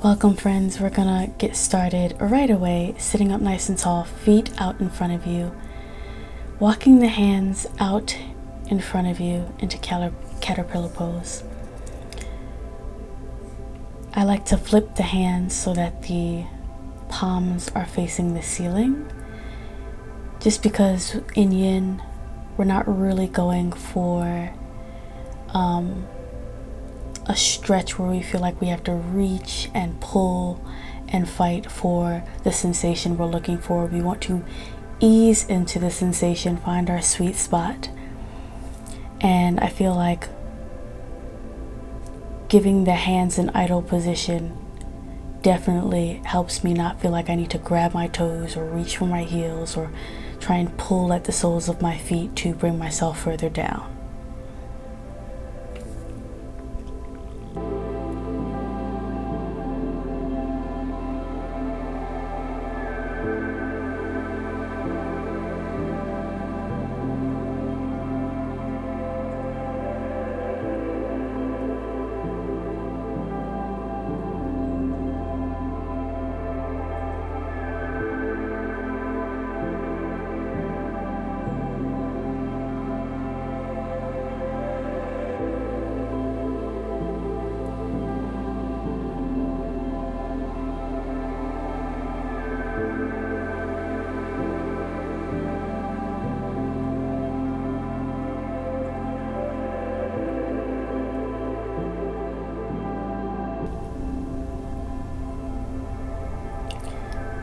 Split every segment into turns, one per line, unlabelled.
Welcome friends, we're gonna get started right away, sitting up nice and tall, feet out in front of you, walking the hands out in front of you into caterpillar pose. I like to flip the hands so that the palms are facing the ceiling, just because in Yin, we're not really going for a stretch where we feel like we have to reach and pull and fight for the sensation we're looking for. We want to ease into the sensation, find our sweet spot. And I feel like giving the hands an idle position definitely helps me not feel like I need to grab my toes or reach for my heels or try and pull at the soles of my feet to bring myself further down.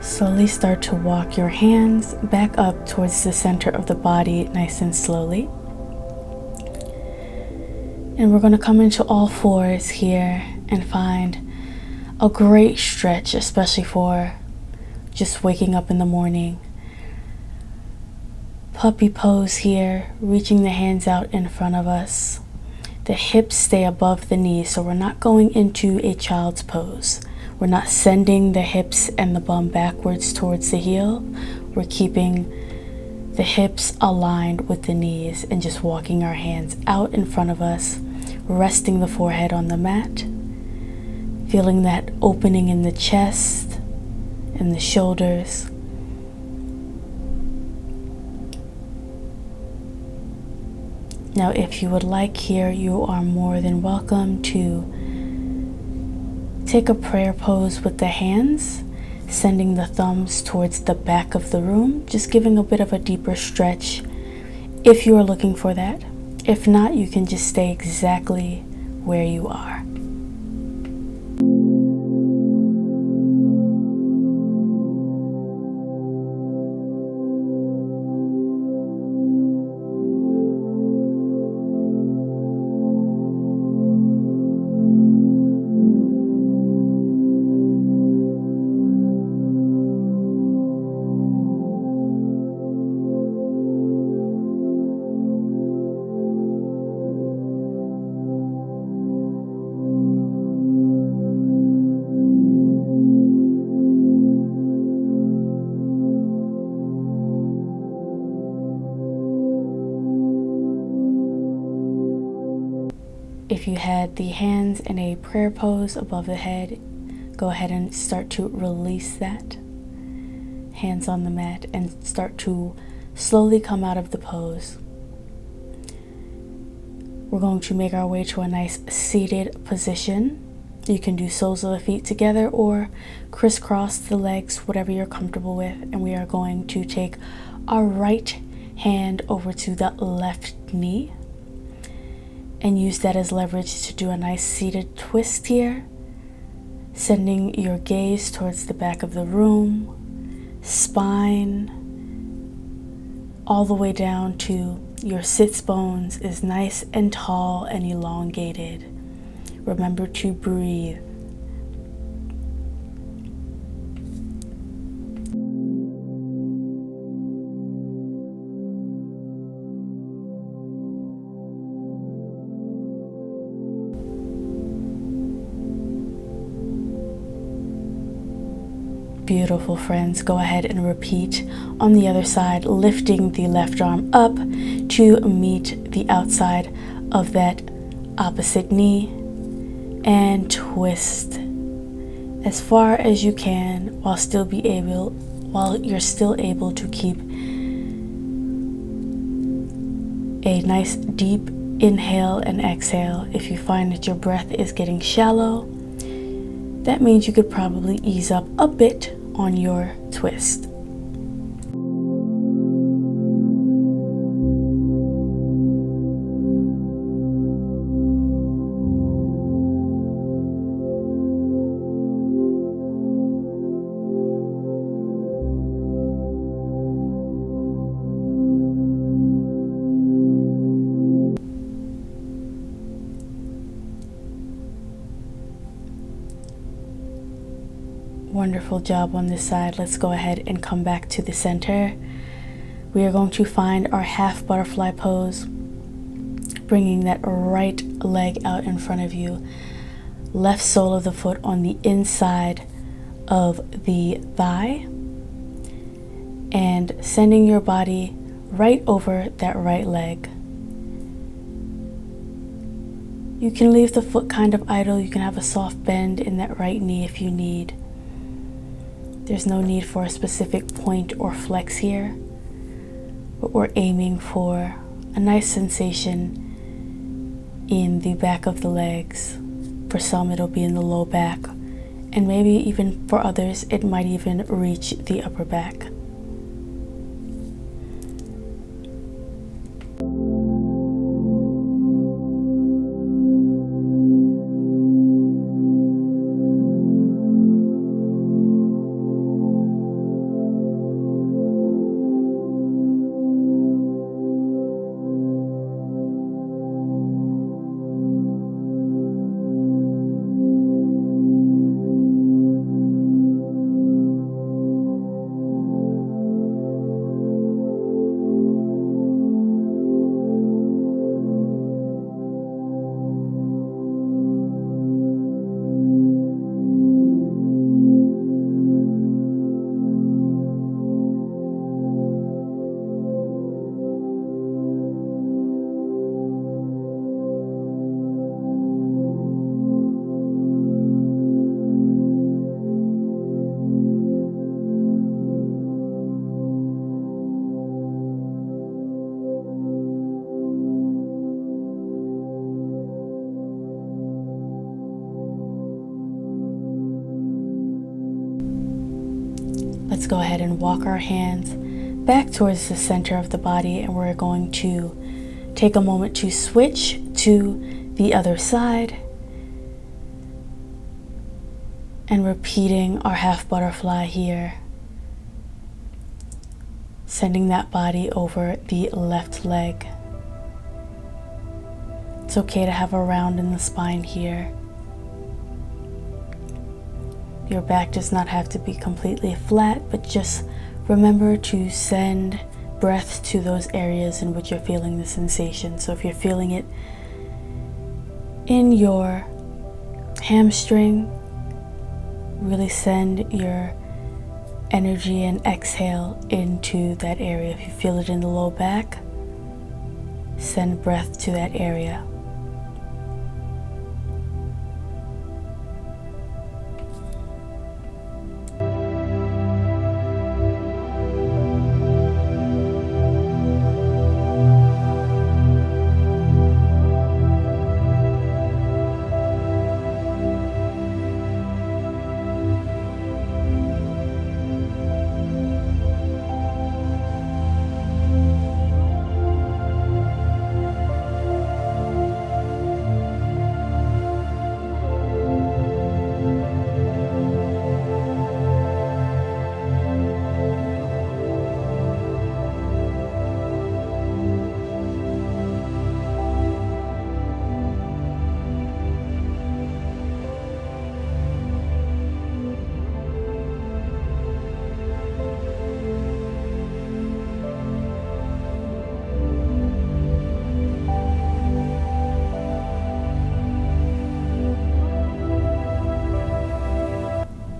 Slowly start to walk your hands back up towards the center of the body, nice and slowly. And we're going to come into all fours here and find a great stretch, especially for just waking up in the morning. Puppy pose here, reaching the hands out in front of us. The hips stay above the knees, so we're not going into a child's pose. We're not sending the hips and the bum backwards towards the heel. We're keeping the hips aligned with the knees and just walking our hands out in front of us, resting the forehead on the mat, feeling that opening in the chest and the shoulders. Now, if you would like here, you are more than welcome to take a prayer pose with the hands, sending the thumbs towards the back of the room, just giving a bit of a deeper stretch if you are looking for that. If not, you can just stay exactly where you are. If you had the hands in a prayer pose above the head, go ahead and start to release that. Hands on the mat and start to slowly come out of the pose. We're going to make our way to a nice seated position. You can do soles of the feet together or crisscross the legs, whatever you're comfortable with. And we are going to take our right hand over to the left knee and use that as leverage to do a nice seated twist here, sending your gaze towards the back of the room, spine, all the way down to your sits bones is nice and tall and elongated. Remember to breathe. Beautiful friends, go ahead and repeat on the other side, lifting the left arm up to meet the outside of that opposite knee and twist. as far as you can while you're still able to keep a nice deep inhale and exhale. If you find that your breath is getting shallow, that means you could probably ease up a bit on your twist. Wonderful job on this side. Let's go ahead and come back to the center. We are going to find our half butterfly pose, bringing that right leg out in front of you, left sole of the foot on the inside of the thigh, and sending your body right over that right leg. You can leave the foot kind of idle. You can have a soft bend in that right knee if you need. There's no need for a specific point or flex here, but we're aiming for a nice sensation in the back of the legs. For some, it'll be in the low back, and maybe even for others, it might even reach the upper back. Let's go ahead and walk our hands back towards the center of the body, and we're going to take a moment to switch to the other side and repeating our half butterfly here, sending that body over the left leg. It's okay to have a round in the spine here. Your back does not have to be completely flat, but just remember to send breath to those areas in which you're feeling the sensation. So if you're feeling it in your hamstring, really send your energy and exhale into that area. If you feel it in the low back, send breath to that area.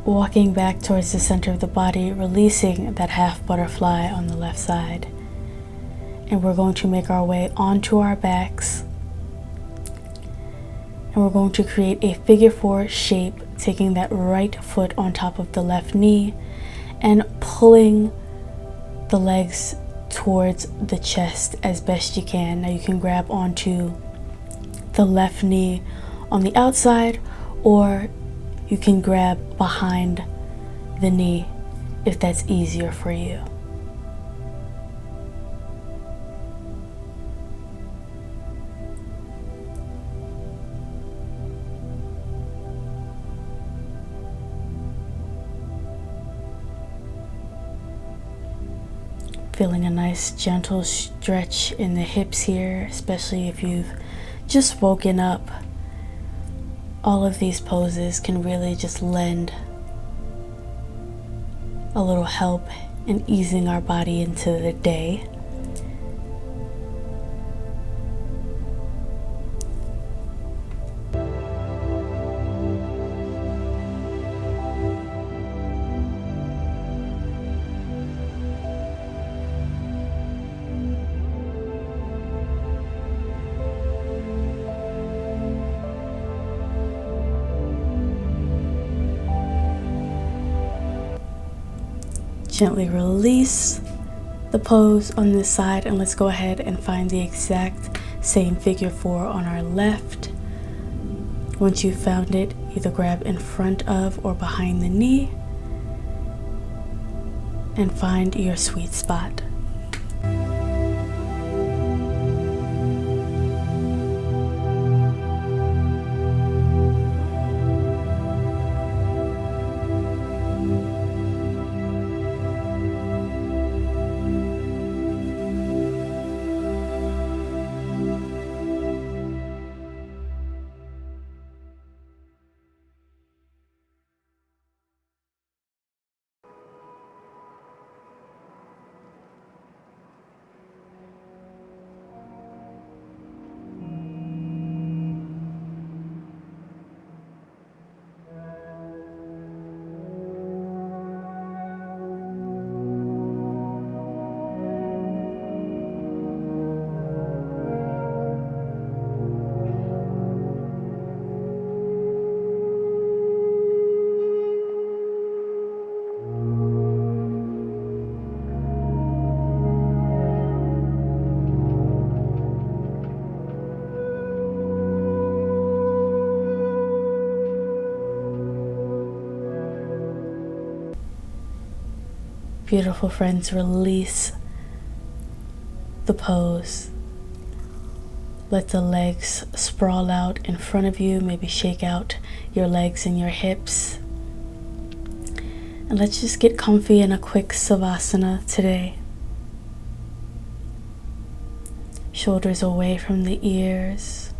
Walking back towards the center of the body, releasing that half butterfly on the left side. And we're going to make our way onto our backs. And And we're going to create a figure 4 shape, taking that right foot on top of the left knee and pulling the legs towards the chest as best you can. Now you can grab onto the left knee on the outside, or you can grab behind the knee if that's easier for you. Feeling a nice gentle stretch in the hips here, especially if you've just woken up. All of these poses can really just lend a little help in easing our body into the day. Gently release the pose on this side, and let's go ahead and find the exact same figure 4 on our left. Once you've found it, either grab in front of or behind the knee and find your sweet spot. Beautiful friends, release the pose. Let the legs sprawl out in front of you. Maybe shake out your legs and your hips. And let's just get comfy in a quick savasana today. Shoulders away from the ears.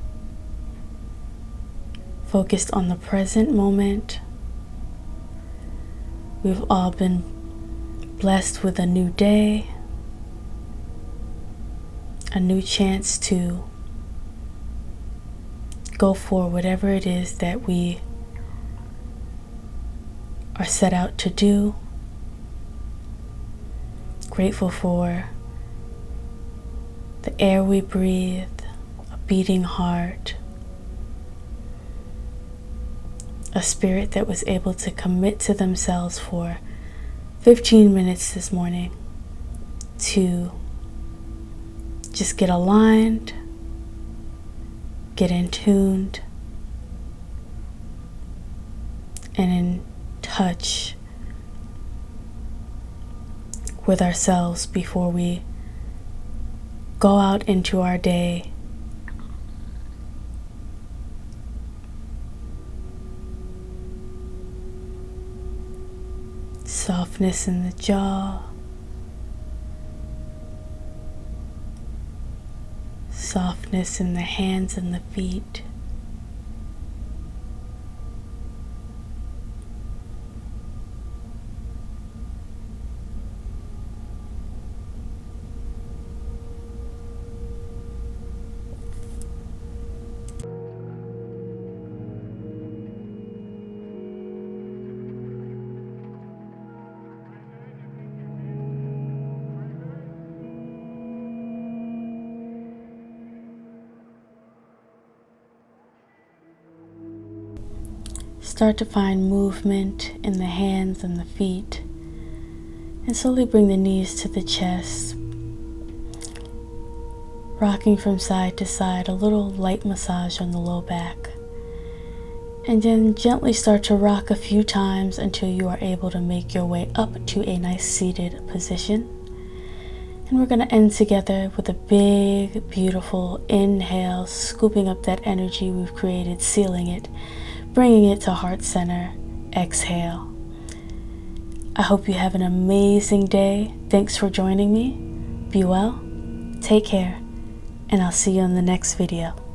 Focused on the present moment. We've all been blessed with a new day, a new chance to go for whatever it is that we are set out to do. Grateful for the air we breathe, a beating heart, a spirit that was able to commit to themselves for 15 minutes this morning to just get aligned, get in tuned, and in touch with ourselves before we go out into our day. Softness in the jaw, softness in the hands and the feet. Start to find movement in the hands and the feet, and slowly bring the knees to the chest, rocking from side to side, a little light massage on the low back. And then gently start to rock a few times until you are able to make your way up to a nice seated position. And we're going to end together with a big, beautiful inhale, scooping up that energy we've created, sealing it, bringing it to heart center. Exhale. I hope you have an amazing day. Thanks for joining me. Be well, take care, and I'll see you on the next video.